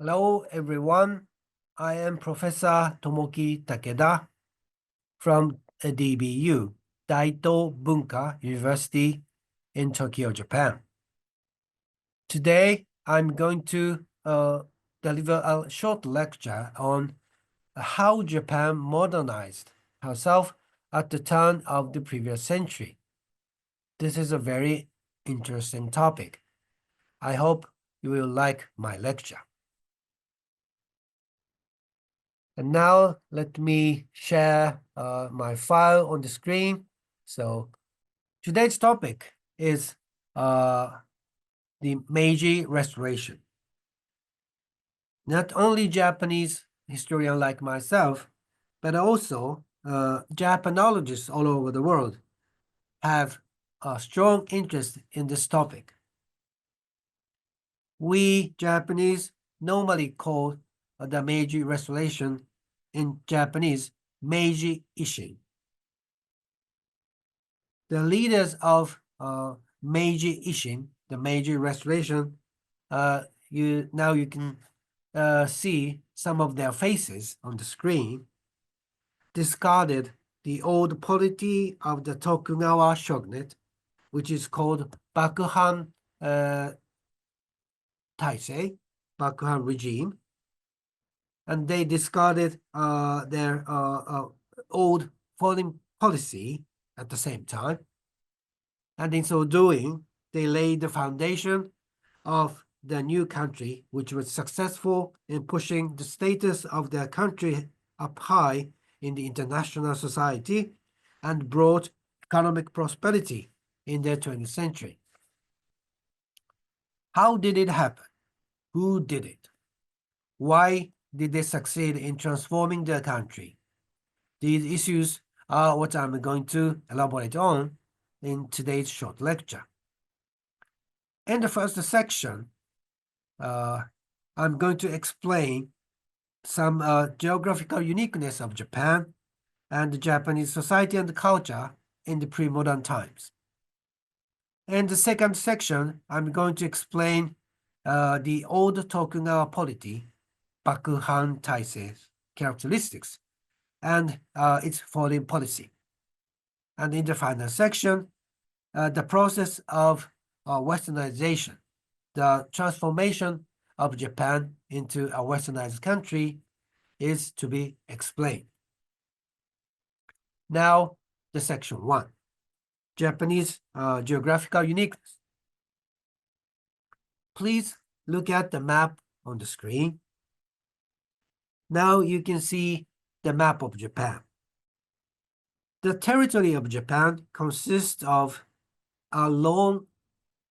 Hello, everyone. I am Professor Tomoki Takeda from DBU, Daito Bunka University in Tokyo, Japan. Today, I'm going to deliver a short lecture on how Japan modernized herself at the turn of the previous century. This is a very interesting topic. I hope you will like my lecture. And now let me share my file on the screen. So today's topic is the Meiji Restoration. Not only Japanese historians like myself, but also Japanologists all over the world have a strong interest in this topic. We Japanese normally call the Meiji Restoration in Japanese Meiji Ishin. The leaders of Meiji Ishin, the Meiji Restoration, you can see some of their faces on the screen, discarded the old polity of the Tokugawa shogunate, which is called Bakuhan Taisei, Bakuhan regime, and they discarded their old foreign policy at the same time. And in so doing, they laid the foundation of the new country, which was successful in pushing the status of their country up high in the international society and brought economic prosperity in the 20th century. How did it happen? Who did it? Why did they succeed in transforming their country? These issues are what I'm going to elaborate on in today's short lecture. In the first section, I'm going to explain some geographical uniqueness of Japan and the Japanese society and culture in the pre-modern times. In the second section, I'm going to explain the old Tokugawa polity, Bakuhan Taisei's characteristics, and its foreign policy. And in the final section, the process of Westernization, the transformation of Japan into a westernized country, is to be explained. Now, the section 1, Japanese geographical uniqueness. Please look at the map on the screen. Now you can see the map of Japan. The territory of Japan consists of a long,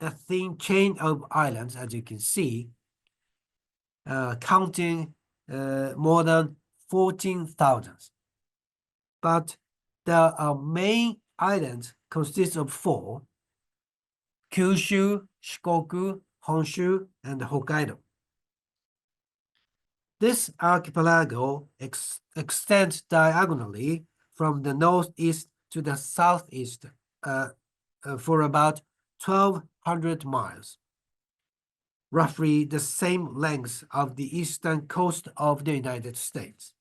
thin chain of islands, as you can see, counting more than 14,000. But the main islands consist of 4: Kyushu, Shikoku, Honshu, and Hokkaido. This archipelago extends diagonally from the northeast to the southeast for about 1,200 miles, roughly the same length of the eastern coast of the United States.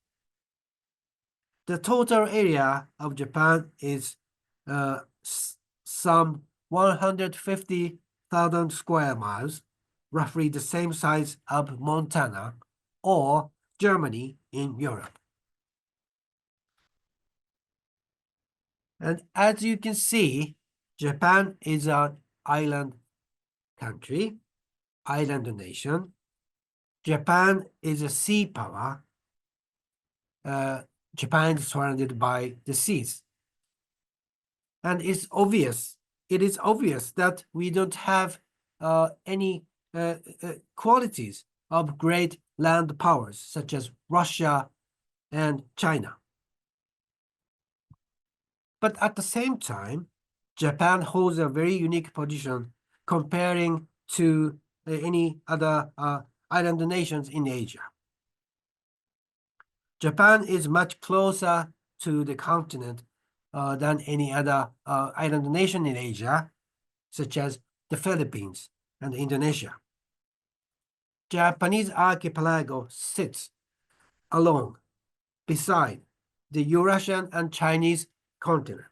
The total area of Japan is some 150,000 square miles, roughly the same size of Montana or Germany in Europe. And as you can see, Japan is an island country, island nation. Japan is a sea power. Japan is surrounded by the seas. And it is obvious that we don't have any qualities of great land powers such as Russia and China. But at the same time, Japan holds a very unique position comparing to any other island nations in Asia. Japan is much closer to the continent than any other island nation in Asia, such as the Philippines and Indonesia. Japanese archipelago sits alone beside the Eurasian and Chinese continent.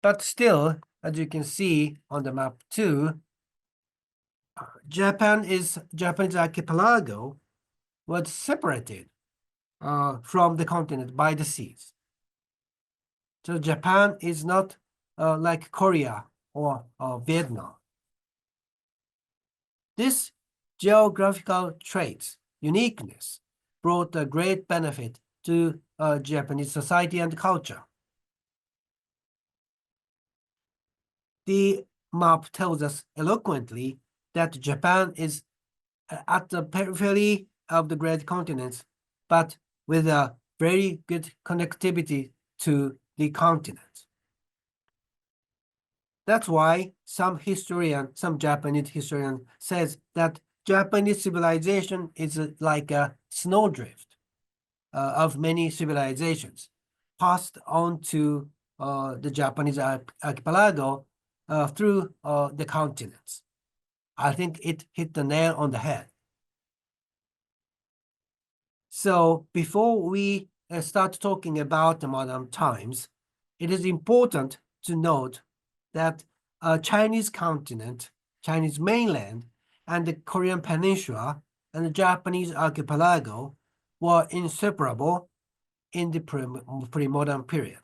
But still, as you can see on the map too, Japanese archipelago was separated from the continent by the seas. So Japan is not like Korea or Vietnam. This geographical traits, uniqueness, brought a great benefit to Japanese society and culture. The map tells us eloquently that Japan is at the periphery of the great continents, but with a very good connectivity to the continent. That's why some Japanese historian says that Japanese civilization is like a snowdrift of many civilizations passed on to the Japanese archipelago through the continents. I think it hit the nail on the head. So before we start talking about the modern times, it is important to note that Chinese continent, Chinese mainland, and the Korean peninsula and the Japanese archipelago were inseparable in the pre-modern period.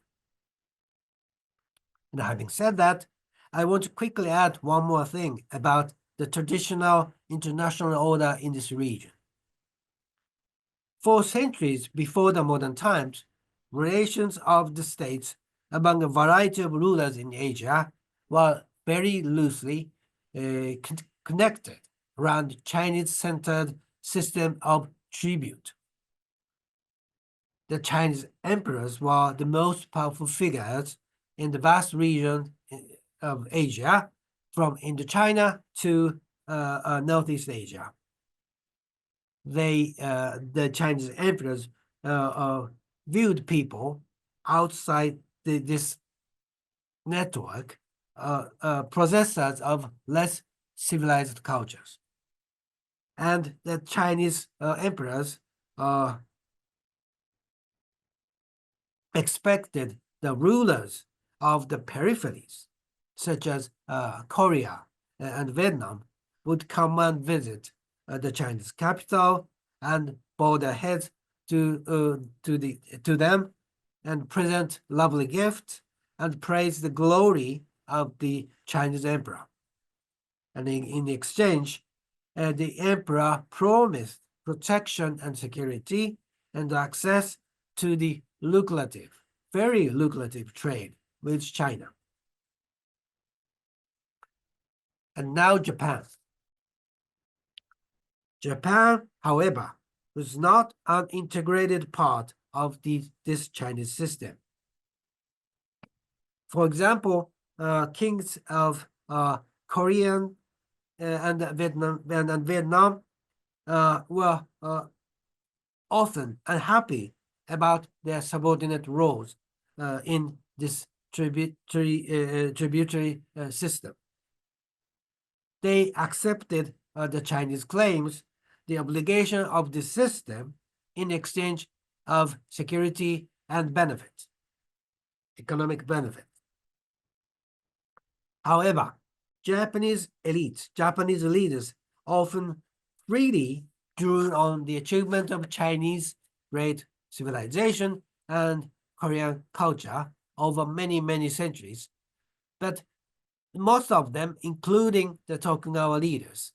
And having said that, I want to quickly add one more thing about the traditional international order in this region. For centuries before the modern times, relations of the states among a variety of rulers in Asia were very loosely connected around the Chinese-centered system of tribute. The Chinese emperors were the most powerful figures in the vast region of Asia, from Indochina to Northeast Asia. The Chinese emperors viewed people outside this network possessors of less civilized cultures. And the Chinese emperors expected the rulers of the peripheries, such as Korea and Vietnam, would come and visit the Chinese capital and bow their heads to them and present lovely gifts and praise the glory of the Chinese emperor. And in exchange, the emperor promised protection and security and access to the very lucrative trade with China. And now Japan. Japan, however, was not an integrated part of this Chinese system. For example, kings of Korean and Vietnam were often unhappy about their subordinate roles in this tributary system. They accepted the Chinese claims, the obligation of the system in exchange of security and benefits, economic benefits. However, Japanese leaders often freely drew on the achievement of Chinese great civilization and Korean culture over many, many centuries, but most of them, including the Tokugawa leaders,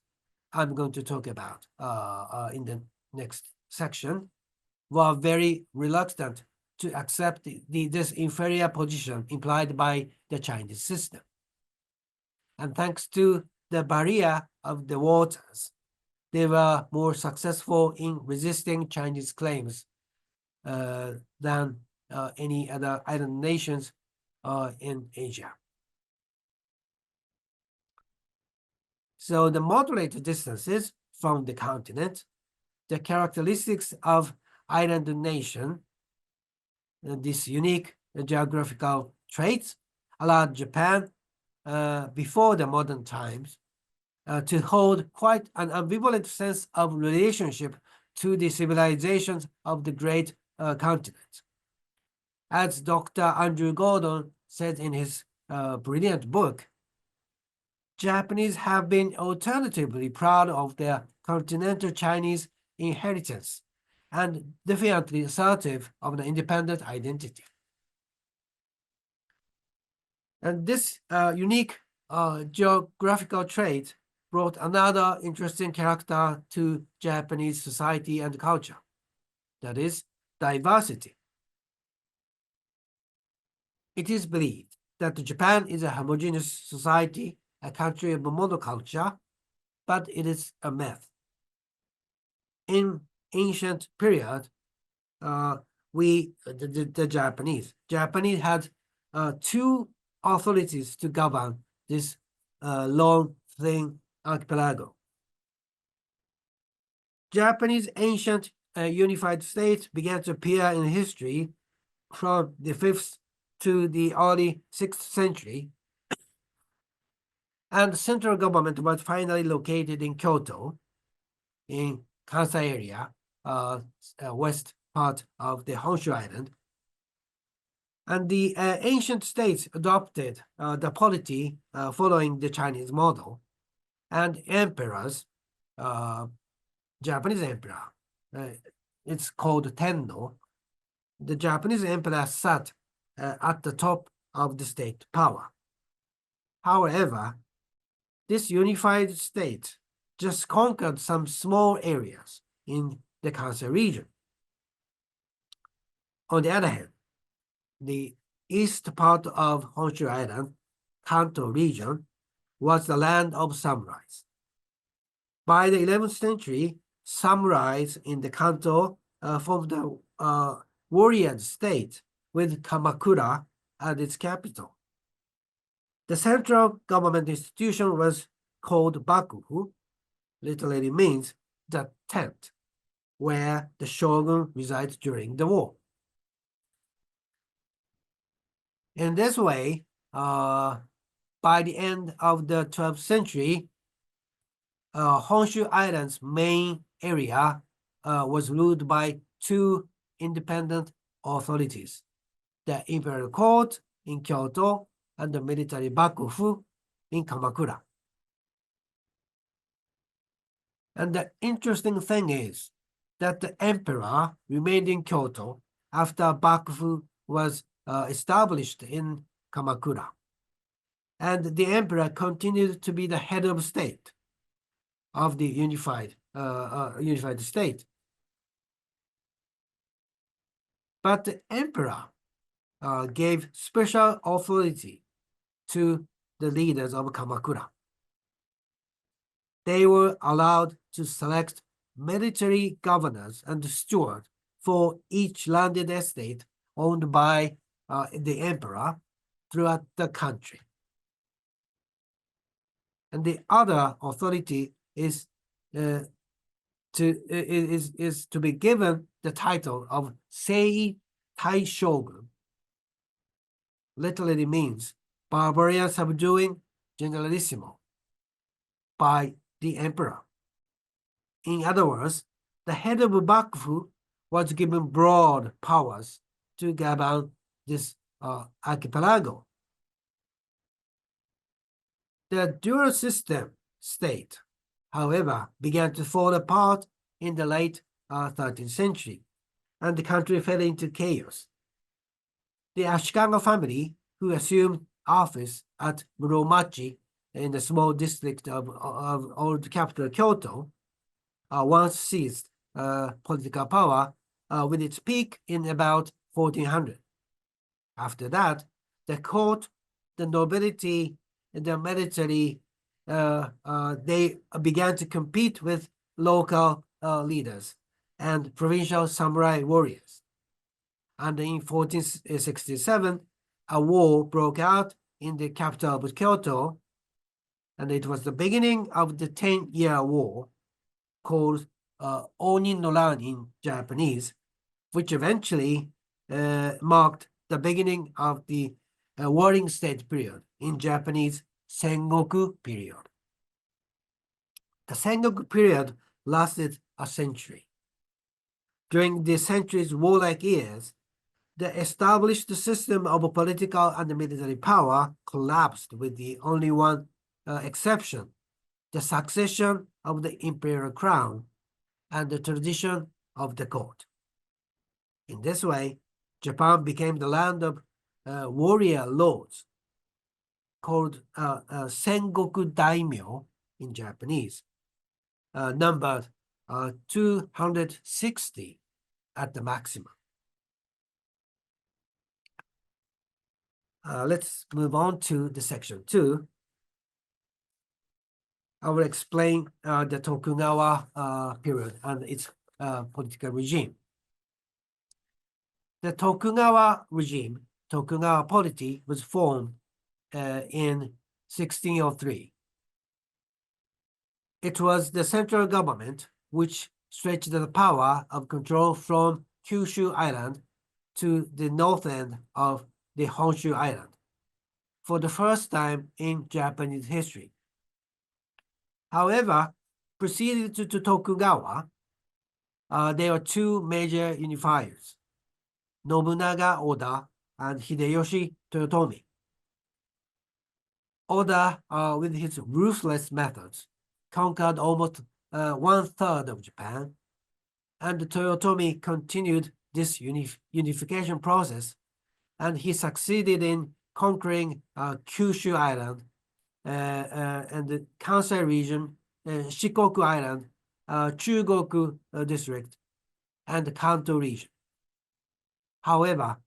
I'm going to talk about in the next section, were very reluctant to accept this inferior position implied by the Chinese system. And thanks to the barrier of the waters, they were more successful in resisting Chinese claims than any other island nations in Asia. So the moderate distances from the continent, the characteristics of island nation, these unique geographical traits allowed Japan before the modern times to hold quite an ambivalent sense of relationship to the civilizations of the great continent. As Dr. Andrew Gordon said in his brilliant book, Japanese have been alternatively proud of their continental Chinese inheritance and defiantly assertive of the independent identity. And this unique geographical trait brought another interesting character to Japanese society and culture, that is, diversity. It is believed that Japan is a homogeneous society, a country of monoculture, but it is a myth. In ancient period, the Japanese had two authorities to govern this long, thin archipelago. Japanese ancient unified states began to appear in history from the 5th to the early 6th century, and the central government was finally located in Kyoto, in Kansai area, west part of the Honshu Island. And the ancient states adopted the polity following the Chinese model, and emperors, Japanese emperor, it's called Tenno. The Japanese emperor sat at the top of the state power. However, this unified state just conquered some small areas in the Kansai region. On the other hand, the east part of Honshu Island, Kanto region, was the land of samurais. By the 11th century, samurais in the Kanto formed a warrior state with Kamakura as its capital. The central government institution was called Bakufu, literally means the tent, where the shogun resides during the war. In this way, by the end of the 12th century, Honshu Island's main area was ruled by two independent authorities, the imperial court in Kyoto and the military Bakufu in Kamakura. And the interesting thing is that the emperor remained in Kyoto after Bakufu was established in Kamakura. And the emperor continued to be the head of state of the unified state. But the emperor gave special authority to the leaders of Kamakura. They were allowed to select military governors and stewards for each landed estate owned by the emperor throughout the country. And the other authority is to be given the title of Sei Tai Shogun. Literally means barbarian subduing generalissimo by the emperor. In other words, the head of Bakufu was given broad powers to govern this archipelago. The dual system state, however, began to fall apart in the late 13th century, and the country fell into chaos. The Ashikaga family, who assumed office at Muromachi in the small district of old capital Kyoto, once seized political power with its peak in about 1400. After that, the court, the nobility, and the military, they began to compete with local leaders and provincial samurai warriors. And in 1467, a war broke out in the capital of Kyoto, and it was the beginning of the 10-year war, called Oni no Ran in Japanese, which eventually marked the beginning of the warring state period, in Japanese Sengoku period. The Sengoku period lasted a century. During the century's warlike years, the established system of political and military power collapsed with the only one exception, the succession of the imperial crown and the tradition of the court. In this way, Japan became the land of warrior lords, called Sengoku daimyo in Japanese, numbered 260 at the maximum. Let's move on to the section 2. I will explain the Tokugawa period and its political regime. The Tokugawa regime, Tokugawa polity, was formed in 1603. It was the central government which stretched the power of control from Kyushu Island to the north end of the Honshu Island for the first time in Japanese history. However, preceding to Tokugawa, there were two major unifiers, Nobunaga Oda and Hideyoshi Toyotomi. Oda, with his ruthless methods, conquered almost 1/3 of Japan, and Toyotomi continued this unification process, and he succeeded in conquering Kyushu Island and the Kansai region, Shikoku Island, Chugoku district, and the Kanto region. However,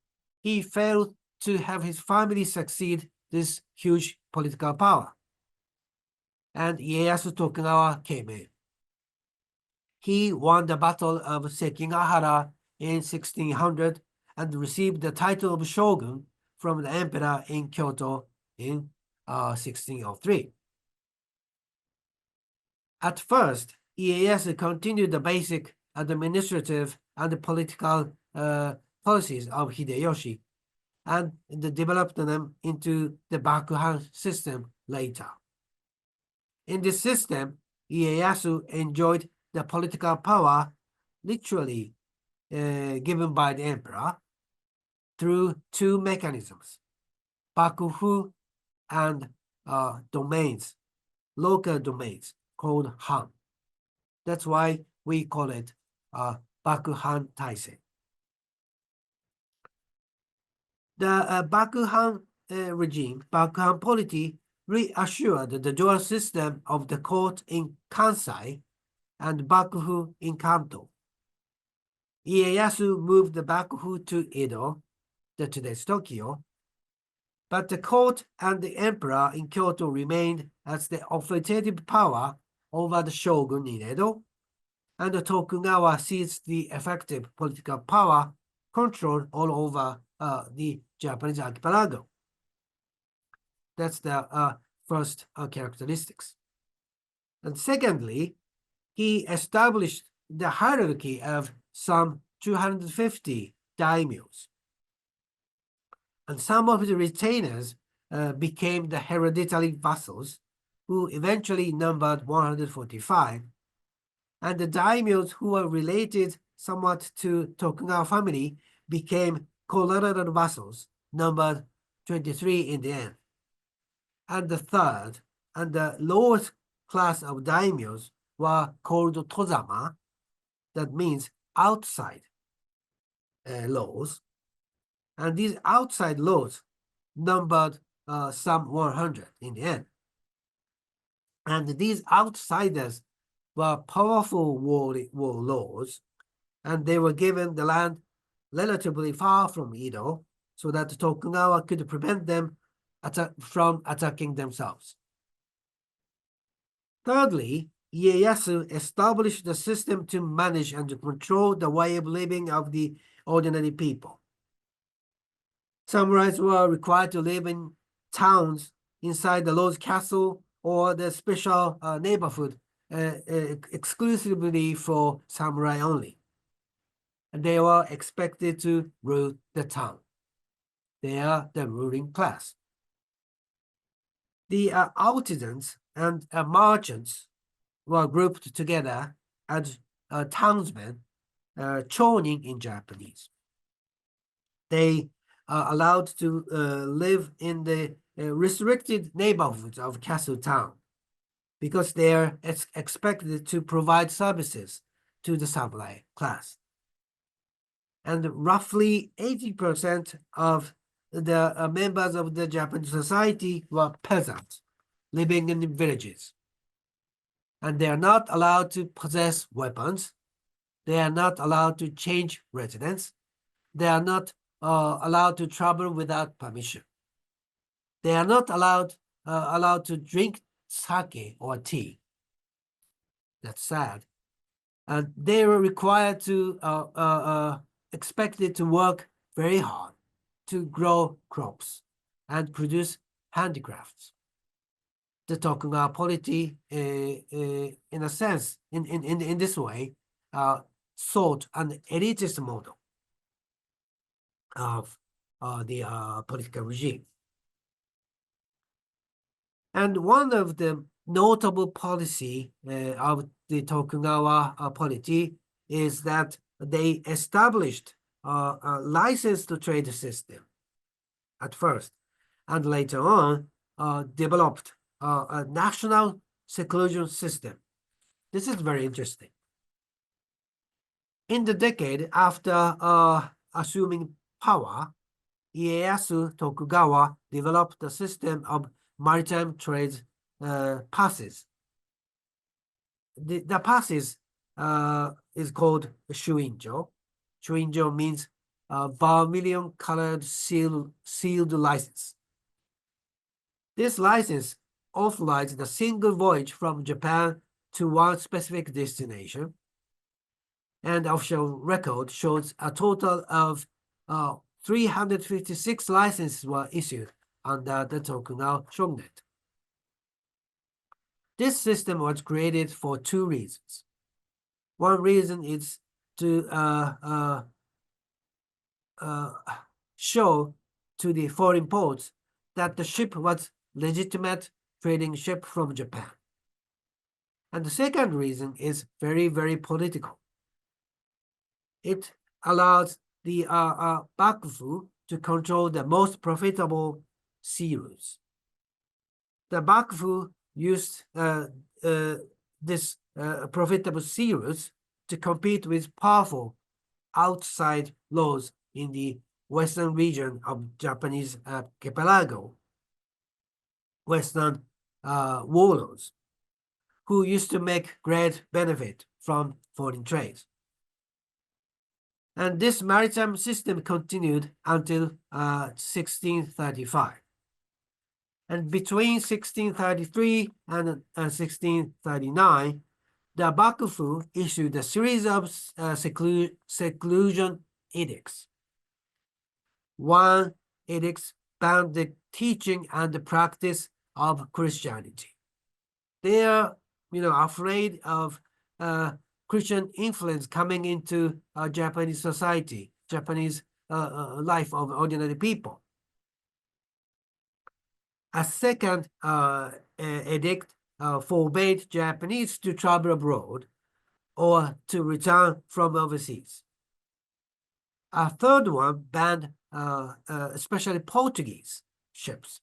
he failed to have his family succeed this huge political power, and Ieyasu Tokugawa came in. He won the Battle of Sekigahara in 1600 and received the title of shogun from the emperor in Kyoto in 1603. At first, Ieyasu continued the basic administrative and political policies of Hideyoshi and developed them into the Bakuhan system later. In this system, Ieyasu enjoyed the political power literally given by the emperor through two mechanisms, Bakufu and domains, local domains called Han. That's why we call it Bakuhan Taisei. The Bakuhan regime, Bakuhan polity, reassured the dual system of the court in Kansai and Bakufu in Kanto. Ieyasu moved the Bakufu to Edo, today's Tokyo, but the court and the emperor in Kyoto remained as the authoritative power over the shogun in Edo, and the Tokugawa seized the effective political power control all over the Japanese archipelago. That's the first characteristics. And secondly, he established the hierarchy of some 250 daimyos. And some of the retainers became the hereditary vassals, who eventually numbered 145. And the daimyos who were related somewhat to Tokugawa family became collateral vassals, numbered 23 in the end. And the third and the lowest class of daimyos were called tozama, that means outside laws. And these outside laws numbered some 100 in the end. And these outsiders were powerful war lords, and they were given the land relatively far from Edo, so that Tokugawa could prevent them from attacking themselves. Thirdly, Ieyasu established a system to manage and to control the way of living of the ordinary people. Samurais were required to live in towns inside the lord's castle or the special neighborhood exclusively for samurai only. And they were expected to rule the town. They are the ruling class. The artisans and merchants were grouped together as townsmen, chonin in Japanese. They are allowed to live in the restricted neighborhoods of castle town because they are expected to provide services to the samurai class. And roughly 80% of the members of the Japanese society were peasants living in the villages. And they are not allowed to possess weapons. They are not allowed to change residence. They are not allowed to travel without permission. They are not allowed to drink sake or tea. That's sad. And they were required to expected to work very hard to grow crops and produce handicrafts. The Tokugawa polity, in a sense, in this way, sought an elitist model of the political regime. And one of the notable policy of the Tokugawa polity is that they established a license to trade system at first, and later on developed a national seclusion system. This is very interesting. In the decade after assuming power, Ieyasu Tokugawa developed a system of maritime trade passes. The passes is called shuinjo. Shuinjo means vermilion-colored sealed license. This license authorized a single voyage from Japan to one specific destination, and official record shows a total of 356 licenses were issued under the Tokugawa shogunate. This system was created for two reasons. One reason is to show to the foreign ports that the ship was legitimate trading ship from Japan. And the second reason is very, very political. It allows the Bakufu to control the most profitable sea routes. The Bakufu used this profitable sea routes to compete with powerful outside laws in the western region of Japanese archipelago, western warlords, who used to make great benefit from foreign trade. And this maritime system continued until 1635. And between 1633 and 1639, the Bakufu issued a series of seclusion edicts. One edict banned the teaching and the practice of Christianity. They are, afraid of Christian influence coming into Japanese society, Japanese life of ordinary people. A second edict forbade Japanese to travel abroad or to return from overseas. A third one banned especially Portuguese ships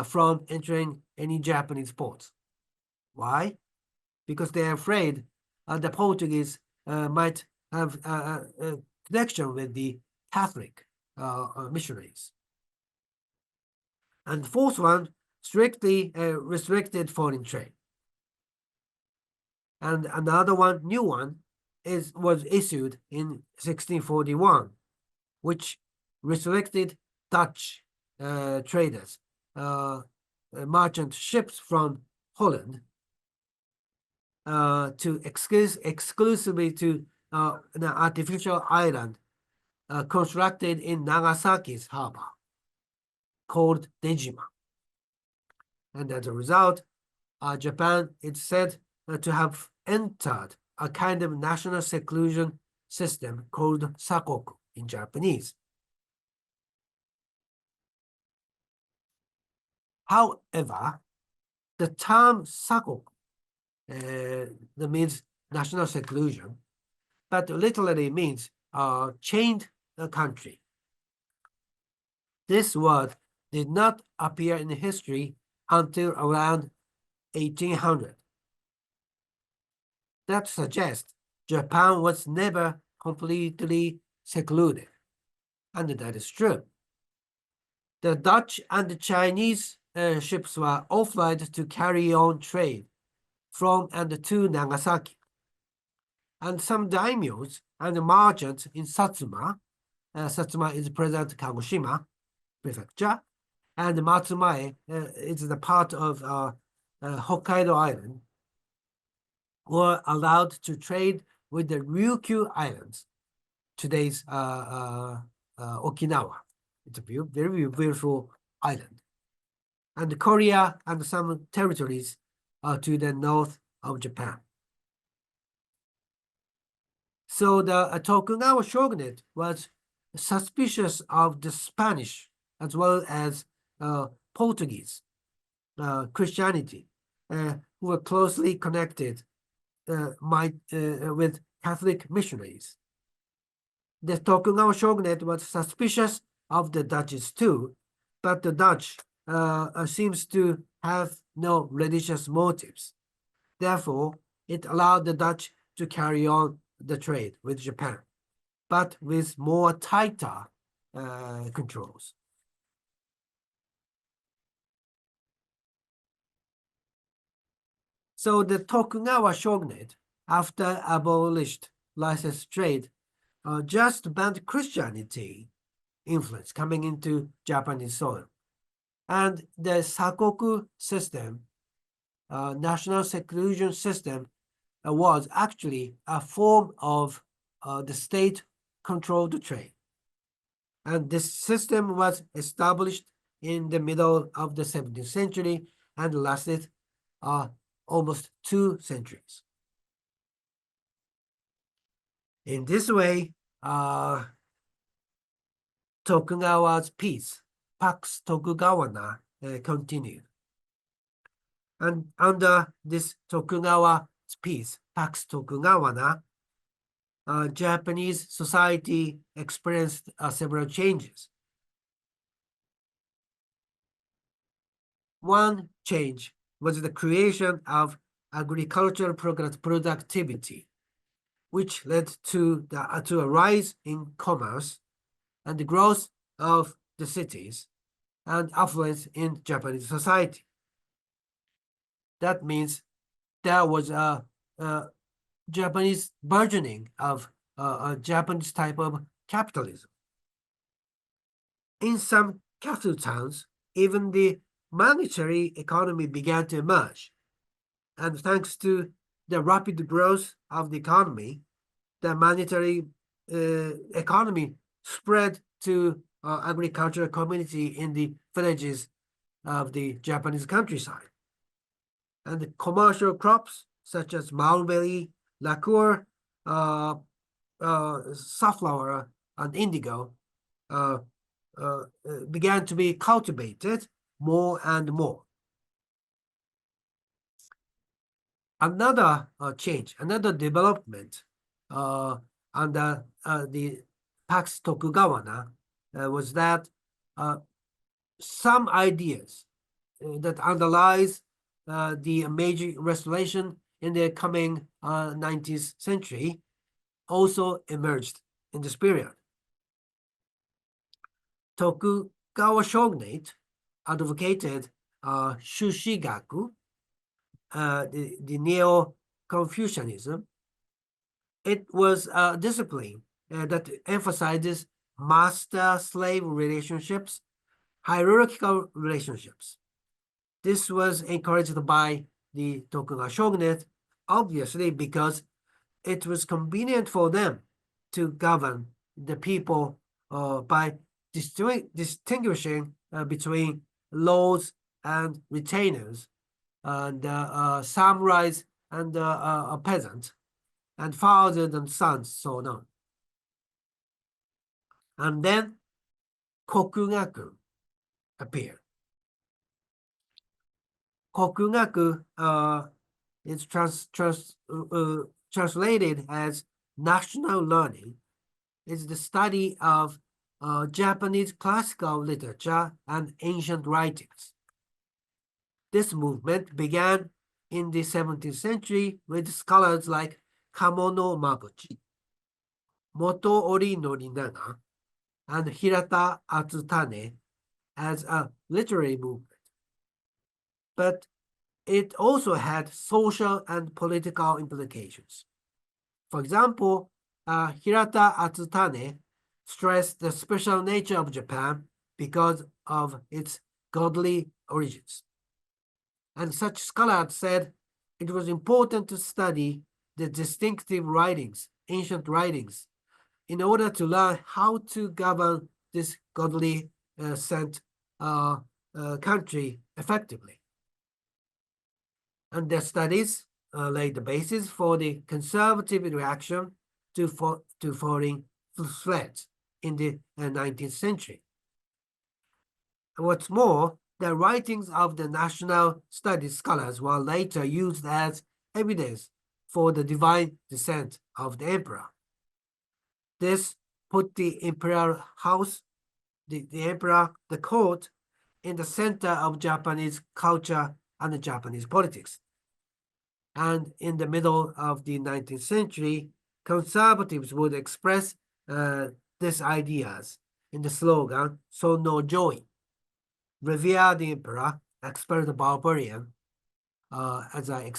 from entering any Japanese ports. Why? Because they're afraid the Portuguese might have a connection with the Catholic missionaries. And the fourth one strictly restricted foreign trade. And another one, new one, was issued in 1641, which restricted Dutch traders, merchant ships from Holland, to exclusively to an artificial island constructed in Nagasaki's harbor called Dejima. And as a result, Japan is said to have entered a kind of national seclusion system called sakoku in Japanese. However, the term sakoku that means national seclusion, but literally means chained country. This word did not appear in history until around 1800. That suggests Japan was never completely secluded, and that is true. The Dutch and the Chinese ships were obliged to carry on trade from and to Nagasaki. And some daimyos and merchants in Satsuma, Satsuma is present Kagoshima prefecture, and Matsumae is the part of Hokkaido Island, were allowed to trade with the Ryukyu Islands, today's Okinawa. It's a very beautiful island. And Korea and some territories to the north of Japan. So the Tokugawa shogunate was suspicious of the Spanish as well as Portuguese Christianity, who were closely connected with Catholic missionaries. The Tokugawa shogunate was suspicious of the Dutchies too, but the Dutch seems to have no religious motives. Therefore, it allowed the Dutch to carry on the trade with Japan, but with more tighter controls. So the Tokugawa shogunate, after abolished licensed trade, just banned Christianity influence coming into Japanese soil. And the Sakoku system, national seclusion system, was actually a form of the state-controlled trade. And this system was established in the middle of the 17th century and lasted almost 2 centuries. In this way, Tokugawa's peace, Pax Tokugawana, continued. And under this Tokugawa's peace, Pax Tokugawana, Japanese society experienced several changes. One change was the creation of agricultural productivity, which led to a rise in commerce and the growth of the cities and affluence in Japanese society. That means there was a Japanese burgeoning of a Japanese type of capitalism. In some capital towns, even the monetary economy began to emerge. And thanks to the rapid growth of the economy, the monetary economy spread to agricultural community in the villages of the Japanese countryside. And the commercial crops such as mulberry, lacquer, safflower, and indigo began to be cultivated more and more. Another change, another development under the Pax Tokugawana was that some ideas that underlies the Meiji Restoration in the coming 19th century also emerged in this period. Tokugawa shogunate advocated Shushigaku, the Neo-Confucianism. It was a discipline that emphasizes master-slave relationships, hierarchical relationships. This was encouraged by the Tokugawa shogunate, obviously because it was convenient for them to govern the people by distinguishing between lords and retainers, and samurais and peasants, and fathers and sons, so on. And then Kokugaku appeared. Kokugaku is translated as national learning, is the study of Japanese classical literature and ancient writings. This movement began in the 17th century with scholars like Kamono Mabuchi, Motoori Norinaga, and Hirata Atsutane as a literary movement. But it also had social and political implications. For example, Hirata Atsutane stressed the special nature of Japan because of its godly origins. And such scholars said it was important to study the distinctive writings, ancient writings, in order to learn how to govern this godly sent country effectively. And their studies laid the basis for the conservative reaction to foreign threats in the 19th century. And what's more, the writings of the national studies scholars were later used as evidence for the divine descent of the emperor. This put the imperial house, the emperor, the court, in the center of Japanese culture and the Japanese politics. And in the middle of the 19th century, conservatives would express these ideas in the slogan, "So no joy," revere the emperor, expel the barbarian, as I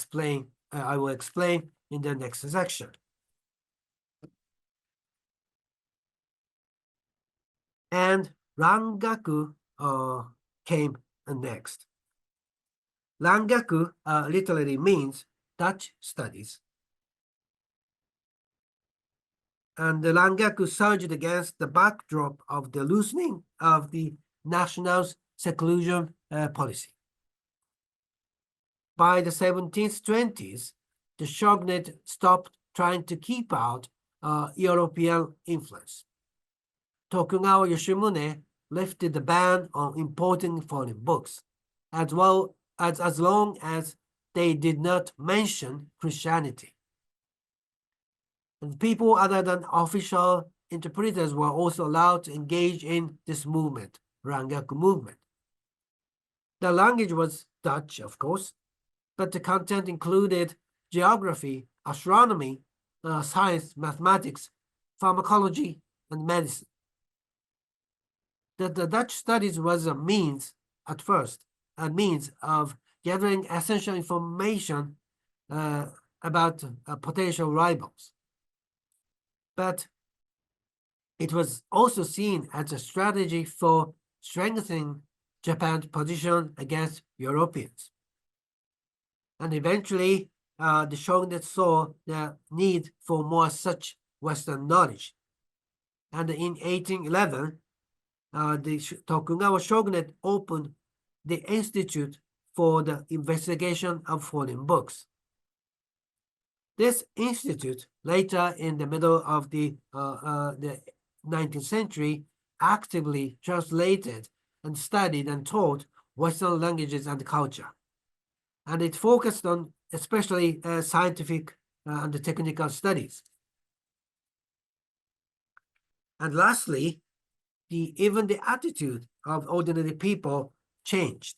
will explain in the next section. And Rangaku came next. Rangaku literally means Dutch studies. And the Rangaku surged against the backdrop of the loosening of the national seclusion policy. By the 1720s, the shogunate stopped trying to keep out European influence. Tokugawa Yoshimune lifted the ban on importing foreign books, as long as they did not mention Christianity. And people other than official interpreters were also allowed to engage in this movement, Rangaku movement. The language was Dutch, of course, but the content included geography, astronomy, science, mathematics, pharmacology, and medicine. The Dutch studies was a means of gathering essential information about potential rivals. But it was also seen as a strategy for strengthening Japan's position against Europeans. And eventually, the shogunate saw the need for more such Western knowledge. And in 1811, the Tokugawa shogunate opened the Institute for the Investigation of Foreign Books. This institute, later in the middle of the 19th century, actively translated and studied and taught Western languages and culture. And it focused on especially scientific and technical studies. And lastly, even the attitude of ordinary people changed.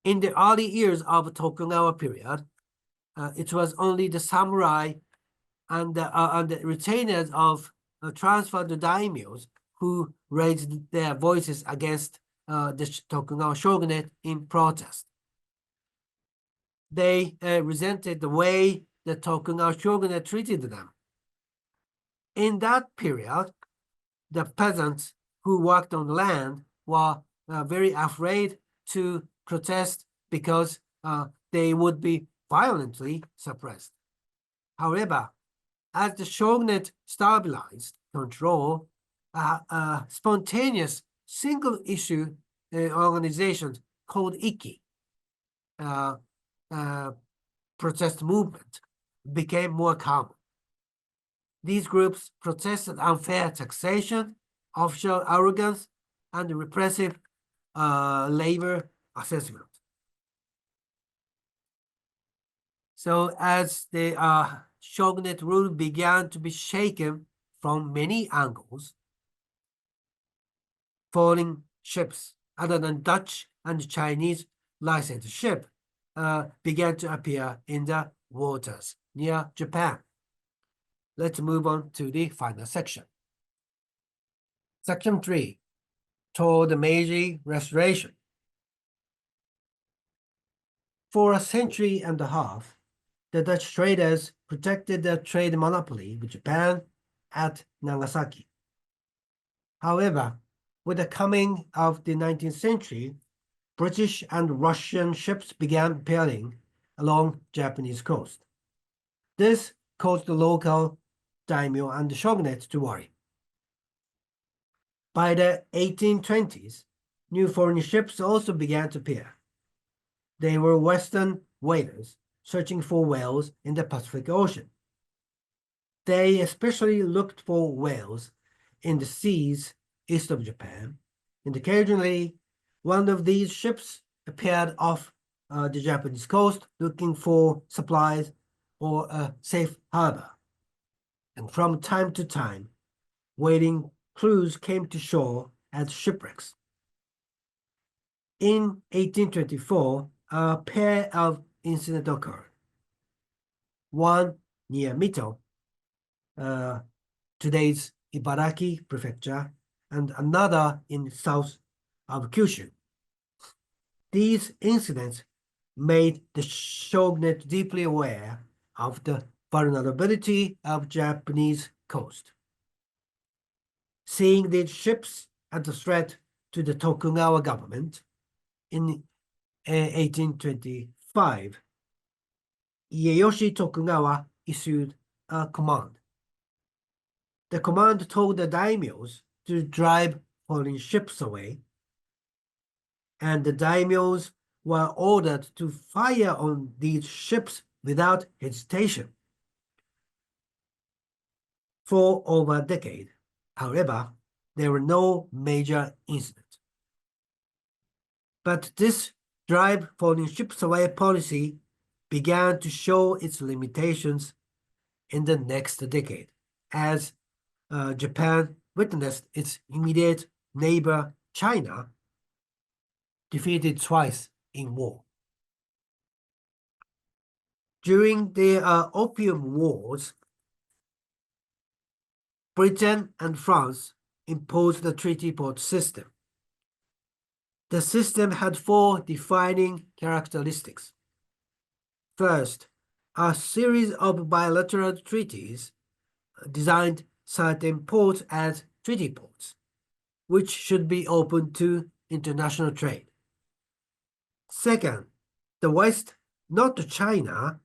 In the early years of the Tokugawa period, it was only the samurai and the retainers of transferred daimyos who raised their voices against the Tokugawa shogunate in protest. They resented the way the Tokugawa shogunate treated them. In that period, the peasants who worked on land were very afraid to protest because they would be violently suppressed. However, as the shogunate stabilized control, a spontaneous single-issue organization called Ikki protest movement became more common. These groups protested unfair taxation, official arrogance, and repressive labor assessment. So as the shogunate rule began to be shaken from many angles, foreign ships other than Dutch and Chinese licensed ship began to appear in the waters near Japan. Let's move on to the final section. Section 3, toward the Meiji Restoration. For a century and a half, the Dutch traders protected their trade monopoly with Japan at Nagasaki. However, with the coming of the 19th century, British and Russian ships began appearing along Japanese coast. This caused the local daimyo and the shogunate to worry. By the 1820s, new foreign ships also began to appear. They were Western whalers searching for whales in the Pacific Ocean. They especially looked for whales in the seas east of Japan, and occasionally one of these ships appeared off the Japanese coast looking for supplies or a safe harbor. And from time to time, whaling crews came to shore at shipwrecks. In 1824, a pair of incidents occurred. One near Mito, today's Ibaraki Prefecture, and another in south of Kyushu. These incidents made the shogunate deeply aware of the vulnerability of Japanese coast. Seeing these ships as a threat to the Tokugawa government, in 1825, Ieyoshi Tokugawa issued a command. The command told the daimyos to drive foreign ships away, and the daimyos were ordered to fire on these ships without hesitation. For over a decade, however, there were no major incidents. But this drive foreign ships away policy began to show its limitations in the next decade, as Japan witnessed its immediate neighbor, China, defeated twice in war. During the Opium Wars, Britain and France imposed the treaty port system. The system had four defining characteristics. First, a series of bilateral treaties designed certain ports as treaty ports, which should be open to international trade. Second, the West, not China,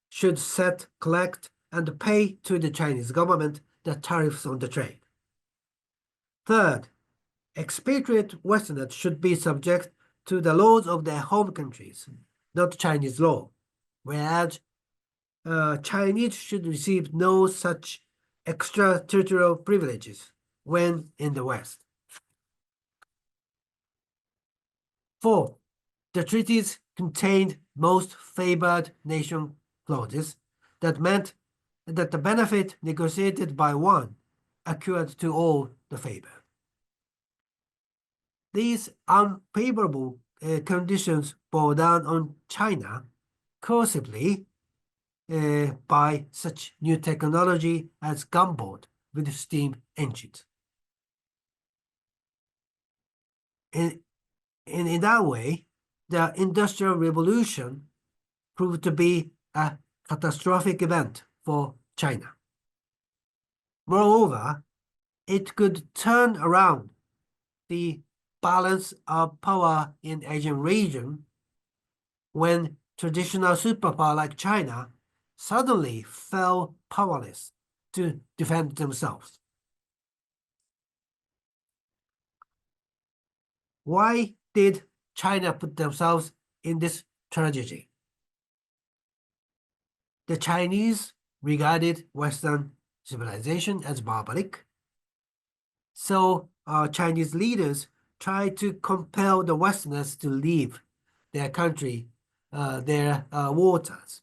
should set, collect, and pay to the Chinese government the tariffs on the trade. Third, expatriate Westerners should be subject to the laws of their home countries, not Chinese law, whereas Chinese should receive no such extraterritorial privileges when in the West. Fourth, the treaties contained most favored nation clauses that meant that the benefit negotiated by one accrued to all the favored. These unfavorable conditions bore down on China coercively by such new technology as gunboat with steam engines. In that way, the Industrial Revolution proved to be a catastrophic event for China. Moreover, it could turn around the balance of power in Asian region when traditional superpower like China suddenly fell powerless to defend themselves. Why did China put themselves in this tragedy? The Chinese regarded Western civilization as barbaric, so Chinese leaders tried to compel the Westerners to leave their country, their waters.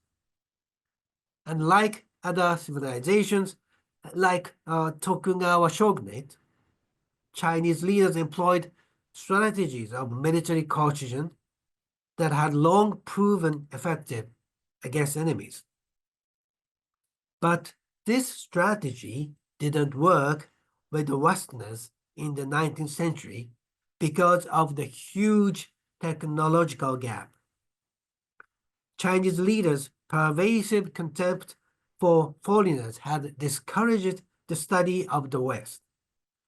And like other civilizations, like Tokugawa shogunate, Chinese leaders employed strategies of military coercion that had long proven effective against enemies. But this strategy didn't work with the Westerners in the 19th century because of the huge technological gap. Chinese leaders' pervasive contempt for foreigners had discouraged the study of the West,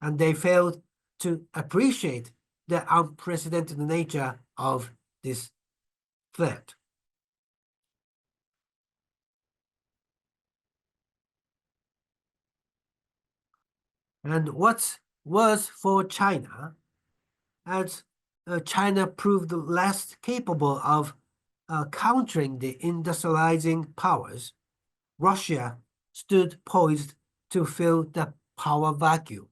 and they failed to appreciate the unprecedented nature of this threat. And what's worse for China, as China proved less capable of countering the industrializing powers, Russia stood poised to fill the power vacuum.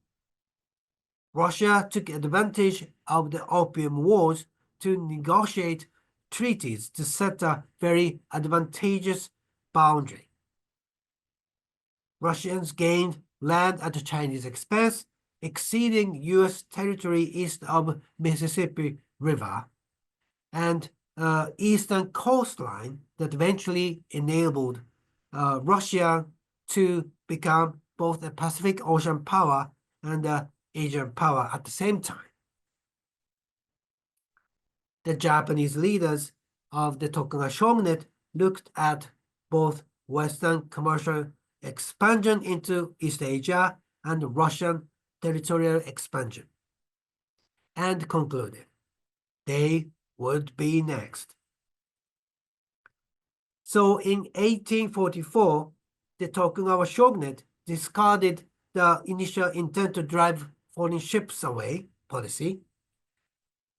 Russia took advantage of the Opium Wars to negotiate treaties to set a very advantageous boundary. Russians gained land at the Chinese expense, exceeding U.S. territory east of Mississippi River, and eastern coastline that eventually enabled Russia to become both a Pacific Ocean power and an Asian power at the same time. The Japanese leaders of the Tokugawa shogunate looked at both Western commercial expansion into East Asia and Russian territorial expansion, and concluded they would be next. So in 1844, the Tokugawa shogunate discarded the initial intent to drive foreign ships away policy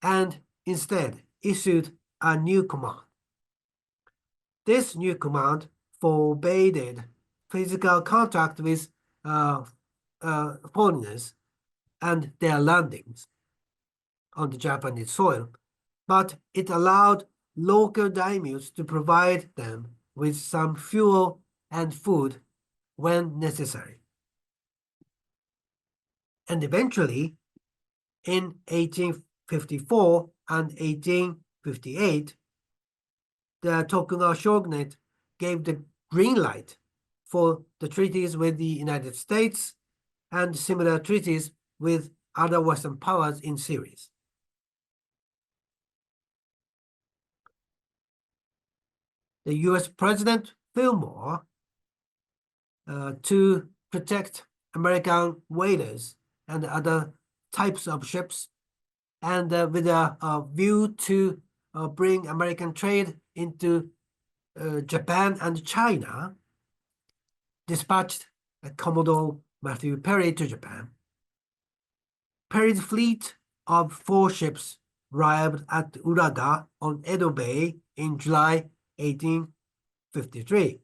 and instead issued a new command. This new command forbade physical contact with foreigners and their landings on the Japanese soil, but it allowed local daimyos to provide them with some fuel and food when necessary. And eventually, in 1854 and 1858, the Tokugawa shogunate gave the green light for the treaties with the United States and similar treaties with other Western powers in series. The US President Fillmore, to protect American whalers and other types of ships, and with a view to bring American trade into Japan and China, dispatched Commodore Matthew Perry to Japan. Perry's fleet of 4 ships arrived at Uraga on Edo Bay in July 1853.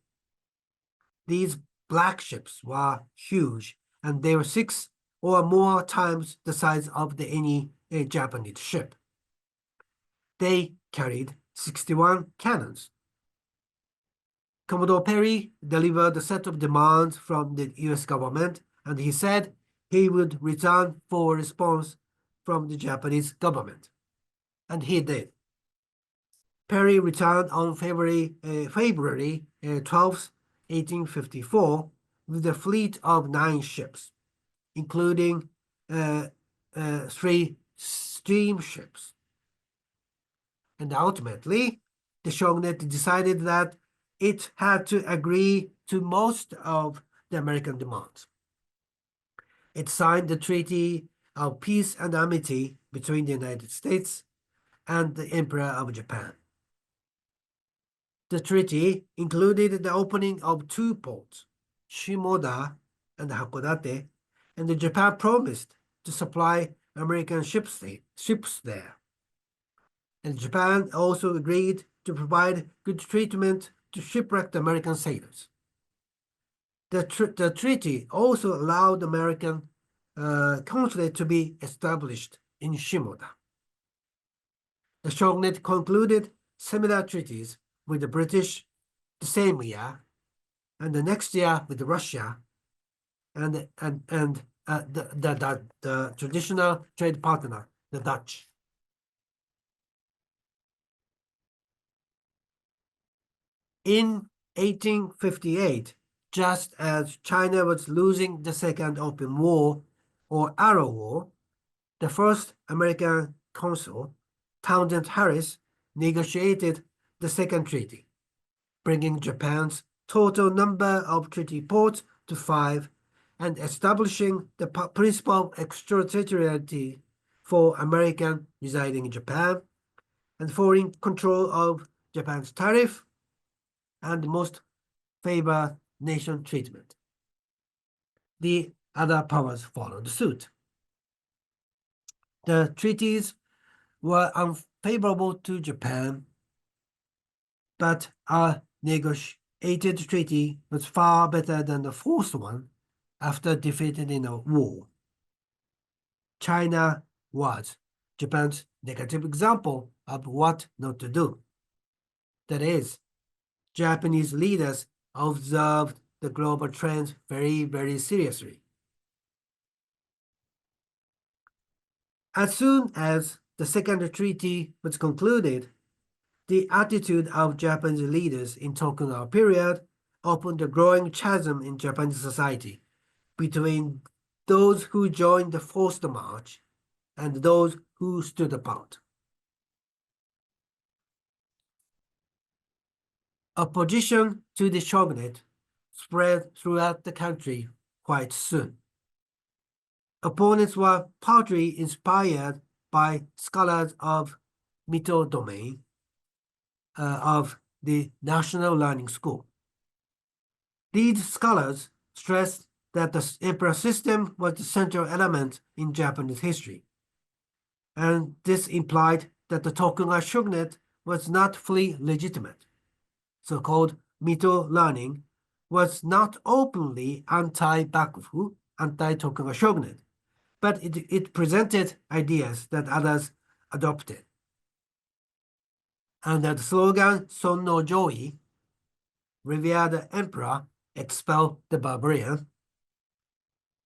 These black ships were huge, and they were 6 or more times the size of any Japanese ship. They carried 61 cannons. Commodore Perry delivered a set of demands from the US government, and he said he would return for a response from the Japanese government. And he did. Perry returned on February 12th, 1854, with a fleet of 9 ships, including 3 steamships. And ultimately, the shogunate decided that it had to agree to most of the American demands. It signed the Treaty of Peace and Amity between the United States and the Emperor of Japan. The treaty included the opening of 2 ports, Shimoda and Hakodate, and Japan promised to supply American ships there. And Japan also agreed to provide good treatment to shipwrecked American sailors. The treaty also allowed American consulate to be established in Shimoda. The shogunate concluded similar treaties with the British the same year, and the next year with Russia, and the traditional trade partner, the Dutch. In 1858, just as China was losing the Second Opium War, or Arrow War, the first American consul, Townsend Harris, negotiated the second treaty, bringing Japan's total number of treaty ports to 5 and establishing the principle of extraterritoriality for Americans residing in Japan and for control of Japan's tariff and most favored nation treatment. The other powers followed suit. The treaties were unfavorable to Japan, but a negotiated treaty was far better than the forced one after defeated in a war. China was Japan's negative example of what not to do. That is, Japanese leaders observed the global trends very, very seriously. As soon as the second treaty was concluded, the attitude of Japanese leaders in Tokugawa period opened a growing chasm in Japanese society between those who joined the forced march and those who stood apart. Opposition to the shogunate spread throughout the country quite soon. Opponents were partly inspired by scholars of Mito domain of the National Learning School. These scholars stressed that the emperor system was the central element in Japanese history, and this implied that the Tokugawa shogunate was not fully legitimate. So-called Mito learning was not openly anti-Bakufu, anti-Tokugawa shogunate, but it presented ideas that others adopted. Under the slogan Son no Joi, revere the emperor, expel the barbarian,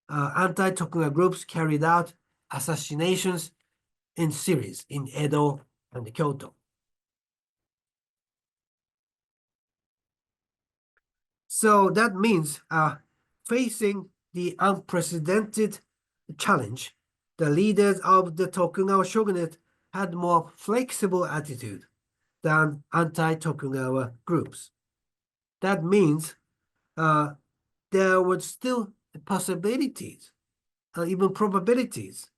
anti-Tokugawa groups carried out assassinations in series in Edo and Kyoto. So that means facing the unprecedented challenge, the leaders of the Tokugawa shogunate had more flexible attitude than anti-Tokugawa groups. That means there were still possibilities, even probabilities,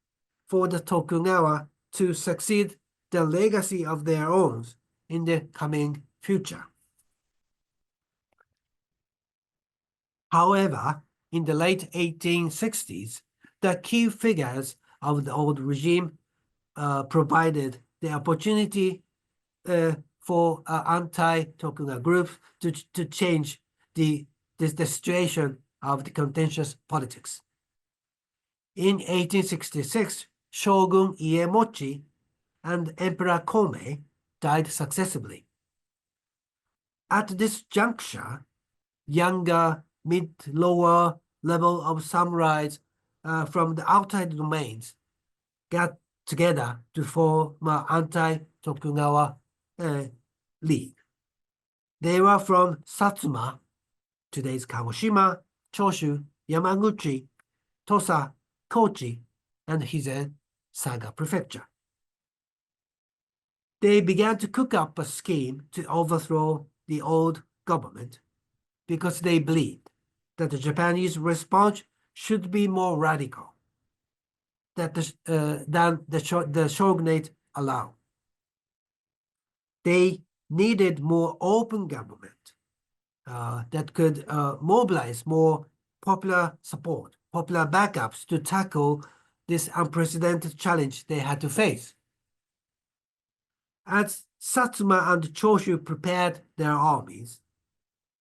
for the Tokugawa to succeed the legacy of their own in the coming future. However, in the late 1860s, the key figures of the old regime provided the opportunity for anti-Tokugawa groups to change the situation of the contentious politics. In 1866, Shogun Iemochi and Emperor Komei died successively. At this juncture, younger, mid-lower level of samurais from the outside domains got together to form an anti-Tokugawa league. They were from Satsuma, today's Kagoshima, Choshu, Yamaguchi, Tosa, Kochi, and Hizen, Saga Prefecture. They began to cook up a scheme to overthrow the old government because they believed that the Japanese response should be more radical than the shogunate allowed. They needed more open government that could mobilize more popular support, popular backups to tackle this unprecedented challenge they had to face. As Satsuma and Choshu prepared their armies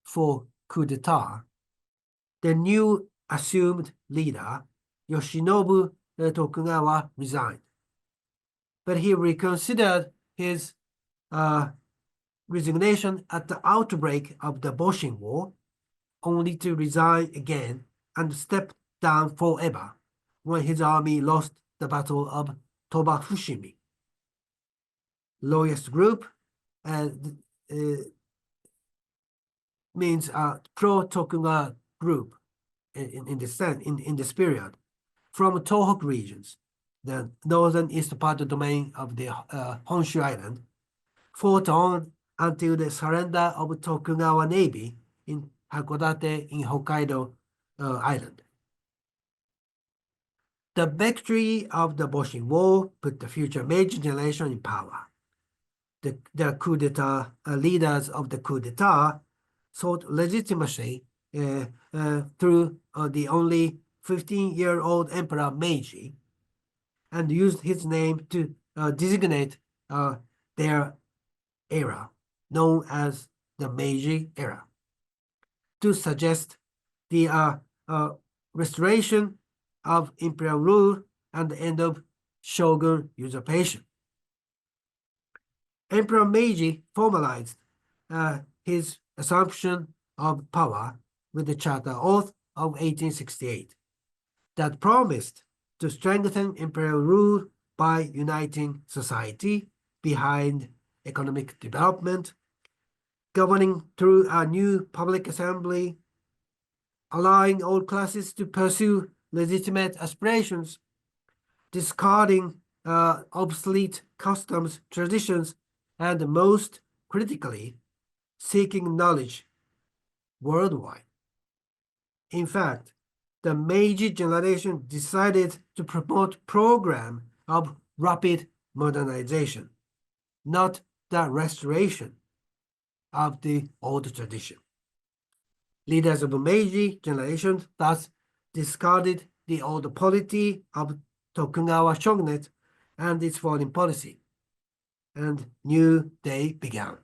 for coup d'etat, the new assumed leader, Yoshinobu Tokugawa, resigned. But he reconsidered his resignation at the outbreak of the Boshin War only to resign again and step down forever when his army lost the Battle of Toba-Fushimi. Loyalist group means a pro-Tokugawa group in this period from Tohoku regions, the northern east part of the domain of the Honshu Island, fought on until the surrender of Tokugawa Navy in Hakodate in Hokkaido Island. The victory of the Boshin War put the future Meiji generation in power. The coup d'etat leaders of the coup d'etat sought legitimacy through the only 15-year-old Emperor Meiji and used his name to designate their era, known as the Meiji era, to suggest the restoration of imperial rule and the end of shogun usurpation. Emperor Meiji formalized his assumption of power with the Charter Oath of 1868 that promised to strengthen imperial rule by uniting society behind economic development, governing through a new public assembly, allowing all classes to pursue legitimate aspirations, discarding obsolete customs, traditions, and most critically, seeking knowledge worldwide. In fact, the Meiji generation decided to promote program of rapid modernization, not the restoration of the old tradition. Leaders of the Meiji generation thus discarded the old polity of Tokugawa shogunate and its foreign policy, and new day began.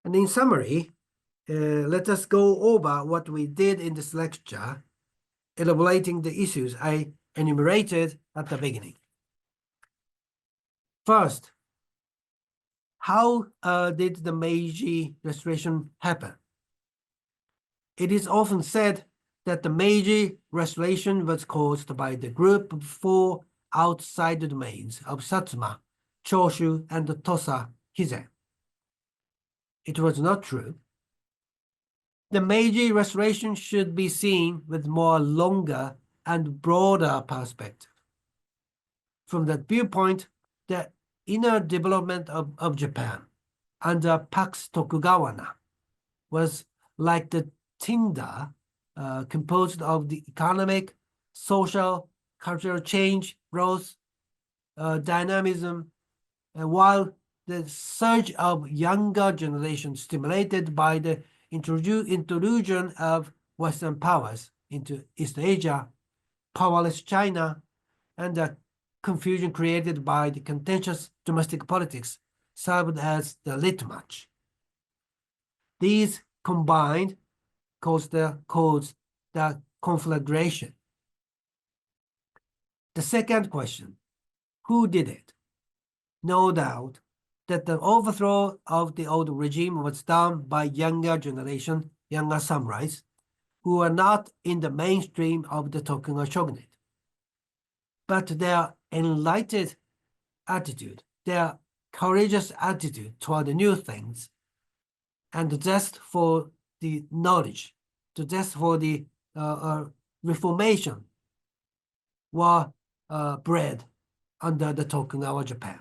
And in summary, let us go over what we did in this lecture, elaborating the issues I enumerated at the beginning. First, how did the Meiji Restoration happen? It is often said that the Meiji Restoration was caused by the group of four outside domains of Satsuma, Choshu, and Tosa Hizen. It was not true. The Meiji Restoration should be seen with more longer and broader perspective. From that viewpoint, the inner development of Japan under Pax Tokugawana was like the tinder composed of the economic, social, cultural change, growth, dynamism, and while the surge of younger generation stimulated by the intrusion of Western powers into East Asia, powerless China, and the confusion created by the contentious domestic politics served as the litmus. These combined caused the conflagration. The second question, who did it? No doubt that the overthrow of the old regime was done by younger generation, younger samurais, who were not in the mainstream of the Tokugawa shogunate. But their enlightened attitude, their courageous attitude toward the new things, and the zest for the knowledge, the zest for the reformation were bred under the Tokugawa Japan.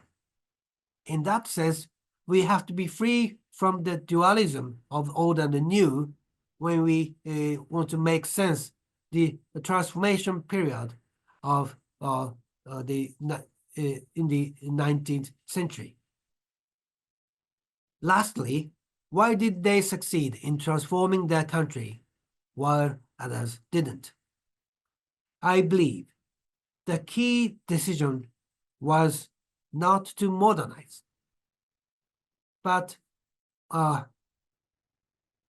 In that sense, we have to be free from the dualism of old and the new when we want to make sense the transformation period of in the 19th century. Lastly, why did they succeed in transforming their country while others didn't? I believe the key decision was not to modernize, but the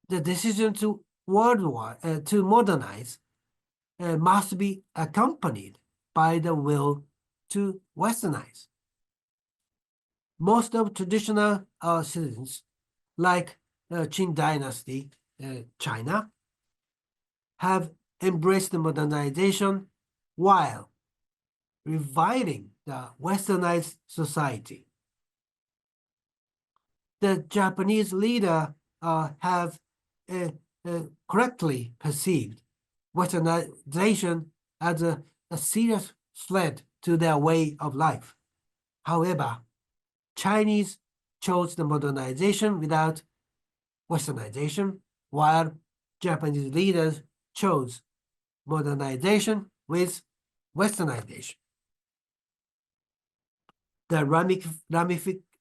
decision to modernize must be accompanied by the will to westernize. Most of traditional citizens, like Qing dynasty, China, have embraced the modernization while reviving the westernized society. The Japanese leader have correctly perceived westernization as a serious threat to their way of life. However, Chinese chose the modernization without westernization, while Japanese leaders chose modernization with westernization. The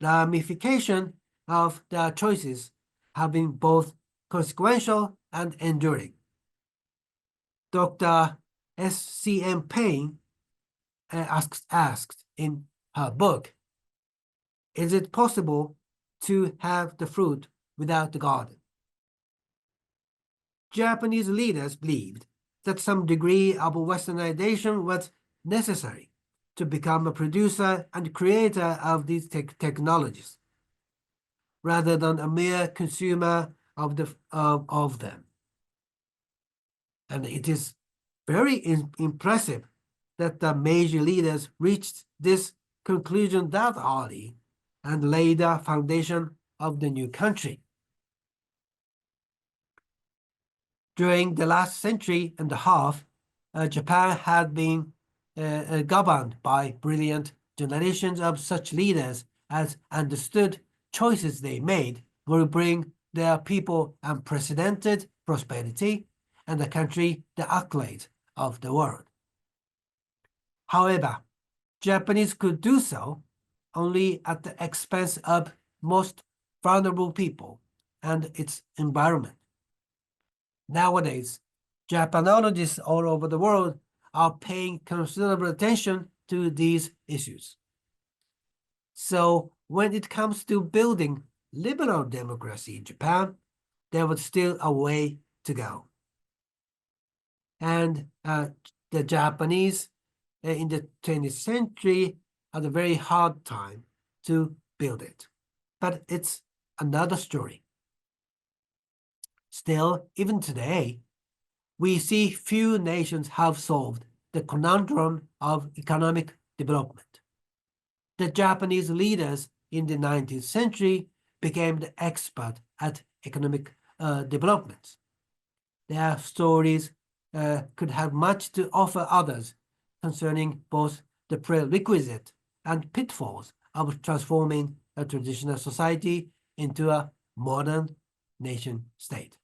ramification of their choices have been both consequential and enduring. Dr. S.C.M. Payne asked in her book, "Is it possible to have the fruit without the garden?" Japanese leaders believed that some degree of westernization was necessary to become a producer and creator of these technologies, rather than a mere consumer of them. And it is very impressive that the Meiji leaders reached this conclusion that early and laid the foundation of the new country. During the last century and a half, Japan had been governed by brilliant generations of such leaders as understood choices they made will bring their people unprecedented prosperity and the country the accolade of the world. However, Japanese could do so only at the expense of most vulnerable people and its environment. Nowadays, Japanologists all over the world are paying considerable attention to these issues. So when it comes to building liberal democracy in Japan, there was still a way to go. And the Japanese in the 20th century had a very hard time to build it. But it's another story. Still, even today, we see few nations have solved the conundrum of economic development. The Japanese leaders in the 19th century became the expert at economic development. Their stories could have much to offer others concerning both the prerequisite and pitfalls of transforming a traditional society into a modern nation state.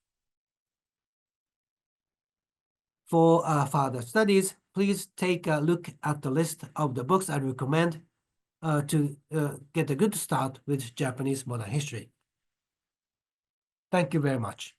For further studies, please take a look at the list of the books I recommend to get a good start with Japanese modern history. Thank you very much.